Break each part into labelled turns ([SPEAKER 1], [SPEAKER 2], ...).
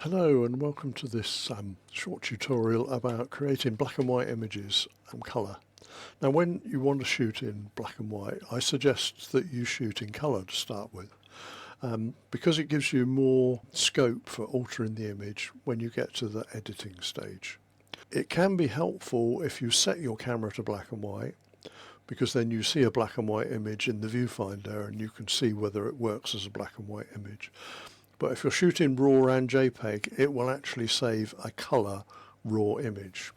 [SPEAKER 1] Hello and welcome to this short tutorial about creating black and white images and colour. Now when you want to shoot in black and white, I suggest that you shoot in colour to start with, because it gives you more scope for altering the image when you get to the editing stage. It can be helpful if you set your camera to black and white, because then you see a black and white image in the viewfinder and you can see whether it works as a black and white image. But if you're shooting RAW and JPEG, it will actually save a colour RAW image.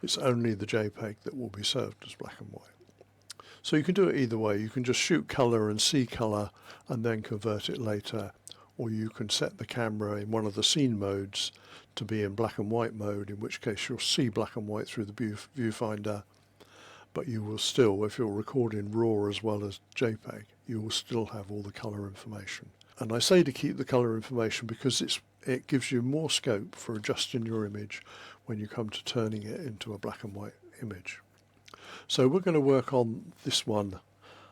[SPEAKER 1] It's only the JPEG that will be served as black and white. So you can do it either way. You can just shoot colour and see colour and then convert it later, or you can set the camera in one of the scene modes to be in black and white mode, in which case you'll see black and white through the viewfinder, but you will still, if you're recording RAW as well as JPEG, you will still have all the colour information. And I say to keep the colour information because it gives you more scope for adjusting your image when you come to turning it into a black and white image. So we're going to work on this one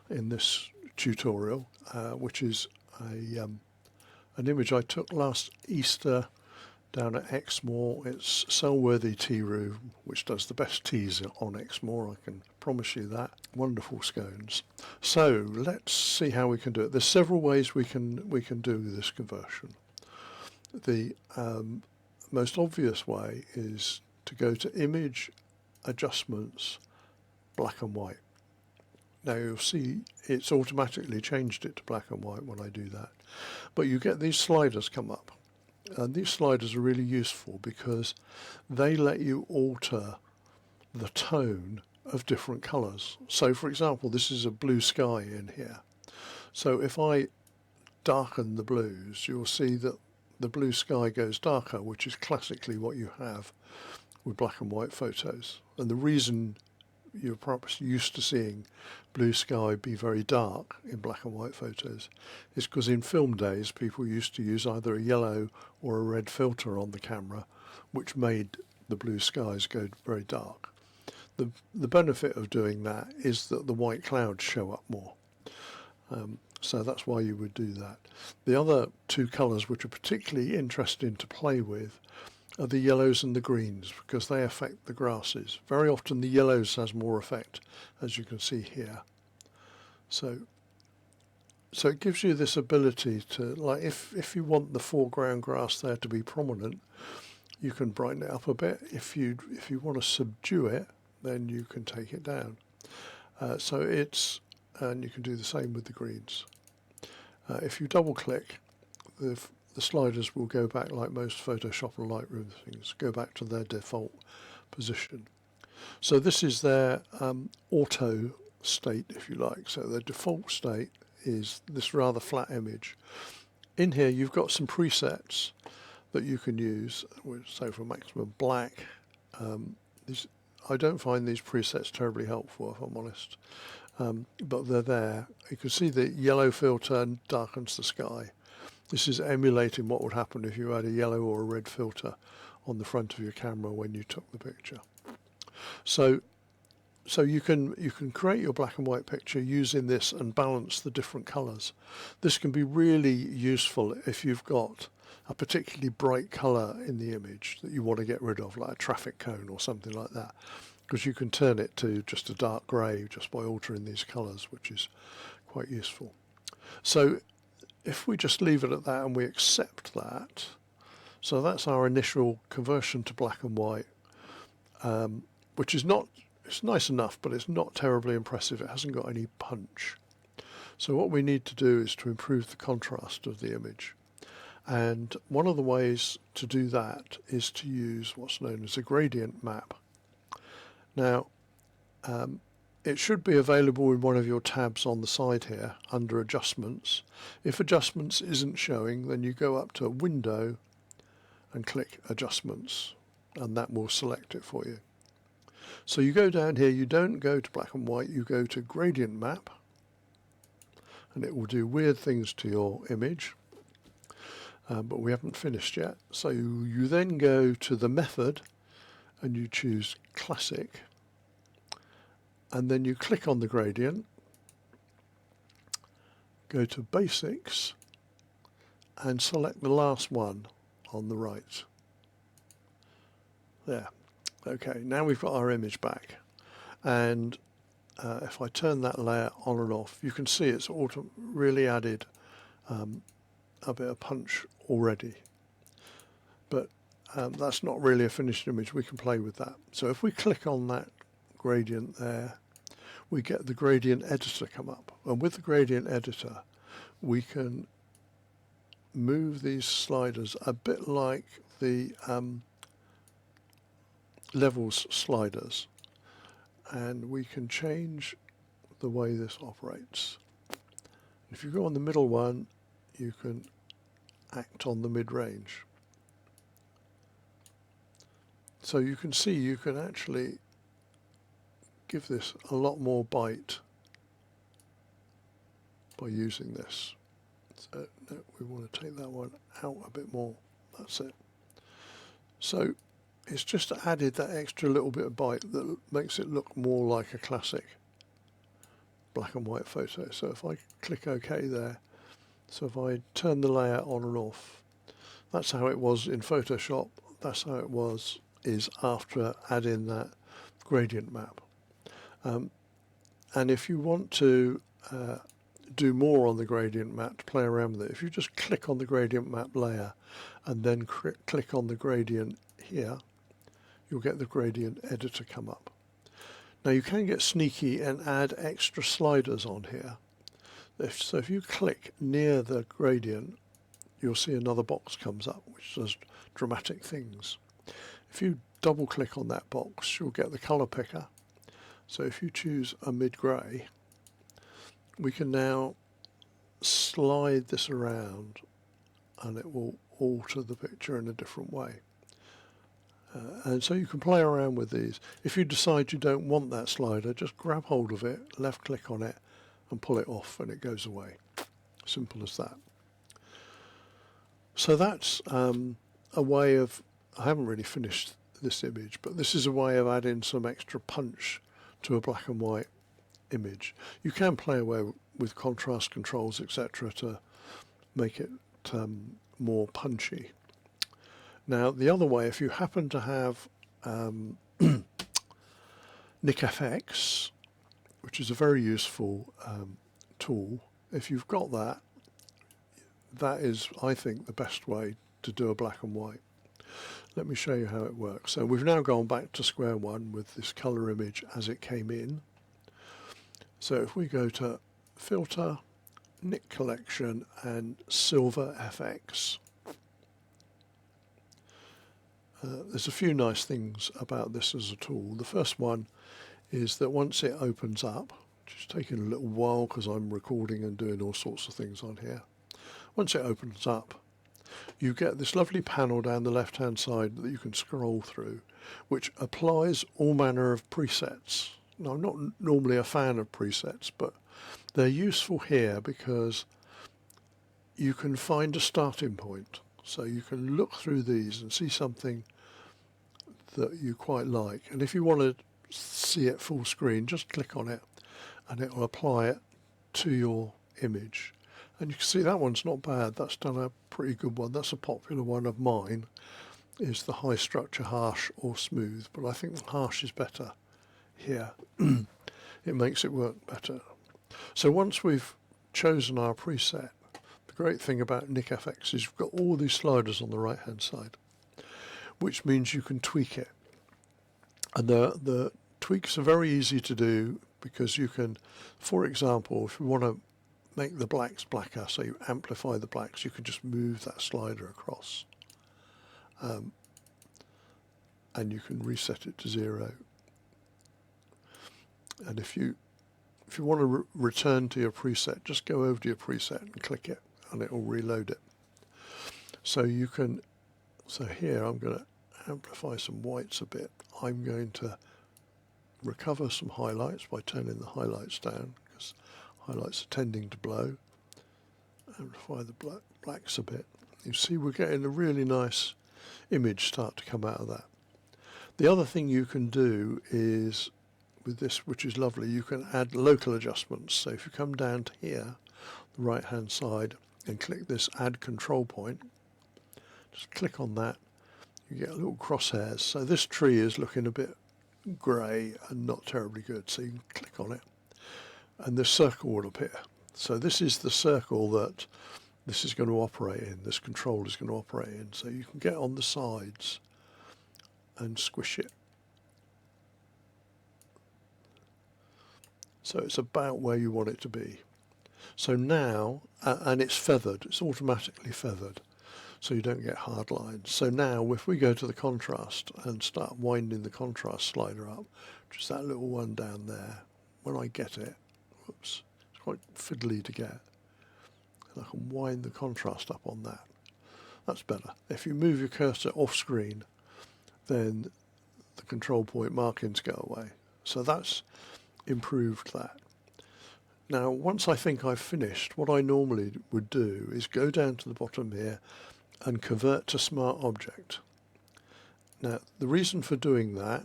[SPEAKER 1] in this tutorial, which is an image I took last Easter down at Exmoor. It's Selworthy Tea Room, which does the best teas on Exmoor, I can promise you that. Wonderful scones. So let's see how we can do it. There's several ways we can do this conversion. The most obvious way is to go to Image, Adjustments, Black and White. Now you'll see it's automatically changed it to black and white when I do that. But you get these sliders come up. And these sliders are really useful because they let you alter the tone of different colours. So for example, this is a blue sky in here. So if I darken the blues, you'll see that the blue sky goes darker, which is classically what you have with black and white photos. And the reason you're probably used to seeing blue sky be very dark in black and white photos is because in film days people used to use either a yellow or a red filter on the camera, which made the blue skies go very dark. The benefit of doing that is that the white clouds show up more. So that's why you would do that. The other two colours which are particularly interesting to play with are the yellows and the greens, because they affect the grasses. Very often the yellows has more effect, as you can see here. So it gives you this ability to, like, if you want the foreground grass there to be prominent, you can brighten it up a bit. If you want to subdue it, then you can take it down. And you can do the same with the greens. If you double click, the sliders will go back, like most Photoshop and Lightroom things, go back to their default position. So this is their auto state, if you like. So their default state is this rather flat image. In here you've got some presets that you can use, so for maximum black. I don't find these presets terribly helpful, if I'm honest, but they're there. You can see the yellow filter darkens the sky. This is emulating what would happen if you had a yellow or a red filter on the front of your camera when you took the picture. So you can create your black and white picture using this and balance the different colours. This can be really useful if you've got a particularly bright colour in the image that you want to get rid of, like a traffic cone or something like that, because you can turn it to just a dark grey just by altering these colours, which is quite useful. So if we just leave it at that and we accept that, so that's our initial conversion to black and white, which is not, it's nice enough, but it's not terribly impressive. It hasn't got any punch. So what we need to do is to improve the contrast of the image. And one of the ways to do that is to use what's known as a gradient map. Now, it should be available in one of your tabs on the side here under Adjustments. If Adjustments isn't showing, then you go up to Window and click Adjustments, and that will select it for you. So you go down here, you don't go to black and white, you go to Gradient Map, and it will do weird things to your image, but we haven't finished yet. So you then go to the method and you choose Classic, and then you click on the gradient, go to Basics and select the last one on the right. There. Okay, now we've got our image back, and if I turn that layer on and off, you can see it's really added a bit of punch already. But that's not really a finished image. We can play with that. So if we click on that gradient there, we get the gradient editor come up. And with the gradient editor, we can move these sliders a bit like the levels sliders. And we can change the way this operates. If you go on the middle one, you can act on the mid-range. So you can see you can actually give this a lot more bite by using this. So no, we want to take that one out a bit more. That's it. So it's just added that extra little bit of bite that makes it look more like a classic black and white photo. So if I click OK there, so if I turn the layer on and off, that's how it was in Photoshop. That's how it is after adding that gradient map. And if you want to do more on the gradient map, to play around with it, if you just click on the gradient map layer and then click on the gradient here, you'll get the gradient editor come up. Now you can get sneaky and add extra sliders on here. So if you click near the gradient, you'll see another box comes up which does dramatic things. If you double click on that box, you'll get the color picker. So if you choose a mid-grey, we can now slide this around and it will alter the picture in a different way. And so you can play around with these. If you decide you don't want that slider, just grab hold of it, left click on it and pull it off and it goes away. Simple as that. So that's a way of, I haven't really finished this image, but this is a way of adding some extra punch to a black and white image. You can play away with contrast controls, etc., to make it more punchy. Now the other way, if you happen to have Nik FX, which is a very useful tool, if you've got that, that is, I think, the best way to do a black and white. Let me show you how it works. So we've now gone back to square one with this color image as it came in. So if we go to Filter, Nik Collection and SilverFX, there's a few nice things about this as a tool. The first one is that once it opens up, which is taking a little while because I'm recording and doing all sorts of things on here. Once it opens up, you get this lovely panel down the left hand side that you can scroll through, which applies all manner of presets. Now, I'm not normally a fan of presets, but they're useful here because you can find a starting point. So you can look through these and see something that you quite like. And if you want to see it full screen, just click on it and it will apply it to your image. And you can see that one's not bad. That's done a pretty good one. That's a popular one of mine, is the high structure harsh or smooth. But I think the harsh is better here. It makes it work better. So once we've chosen our preset, the great thing about Nik FX is you've got all these sliders on the right hand side, which means you can tweak it. And the tweaks are very easy to do because you can, for example, if you want to make the blacks blacker, so you amplify the blacks, you can just move that slider across. And you can reset it to 0. And if you want to return to your preset, just go over to your preset and click it and it will reload it. So you can, so here I'm going to amplify some whites a bit. I'm going to recover some highlights by turning the highlights down because highlights are tending to blow. Amplify the blacks a bit. You see we're getting a really nice image start to come out of that. The other thing you can do is, with this, which is lovely, you can add local adjustments. So if you come down to here, the right hand side, and click this add control point, Just click on that, you get little crosshairs. So this tree is looking a bit grey and not terribly good, so you can click on it and this circle will appear. So this is the circle that this is going to operate in, this control is going to operate in. So you can get on the sides and squish it. So it's about where you want it to be. So now, and it's feathered, it's automatically feathered, so you don't get hard lines. So now if we go to the contrast and start winding the contrast slider up, just that little one down there, when I get it, whoops, it's quite fiddly to get, and I can wind the contrast up on that. That's better. If you move your cursor off screen, then the control point markings go away. So that's improved that. Now once I think I've finished, what I normally would do is go down to the bottom here and convert to smart object. Now the reason for doing that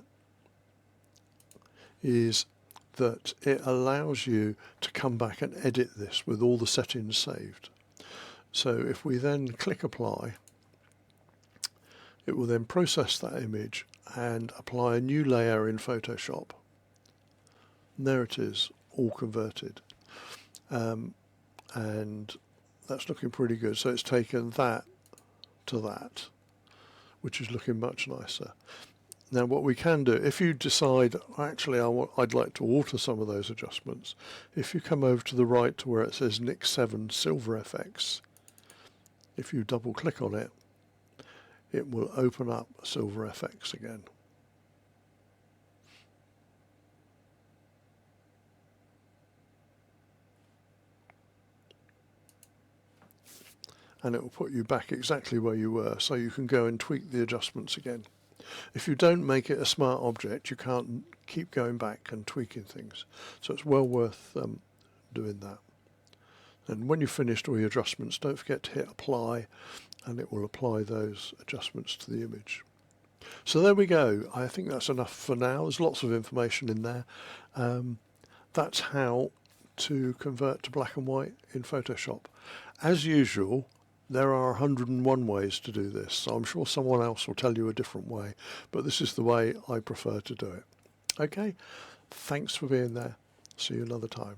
[SPEAKER 1] is that it allows you to come back and edit this with all the settings saved. So if we then click apply, it will then process that image and apply a new layer in Photoshop. And there it is, all converted. And that's looking pretty good. So it's taken that to that, which is looking much nicer. Now what we can do, if you decide, actually I'd like to alter some of those adjustments, if you come over to the right to where it says Nik SilverFX, if you double click on it, it will open up SilverFX again. And it will put you back exactly where you were, so you can go and tweak the adjustments again. If you don't make it a smart object, you can't keep going back and tweaking things. So it's well worth doing that. And when you've finished all your adjustments, don't forget to hit apply, and it will apply those adjustments to the image. So there we go. I think that's enough for now. There's lots of information in there. That's how to convert to black and white in Photoshop. As usual, there are 101 ways to do this, so I'm sure someone else will tell you a different way, but this is the way I prefer to do it. Okay, thanks for being there. See you another time.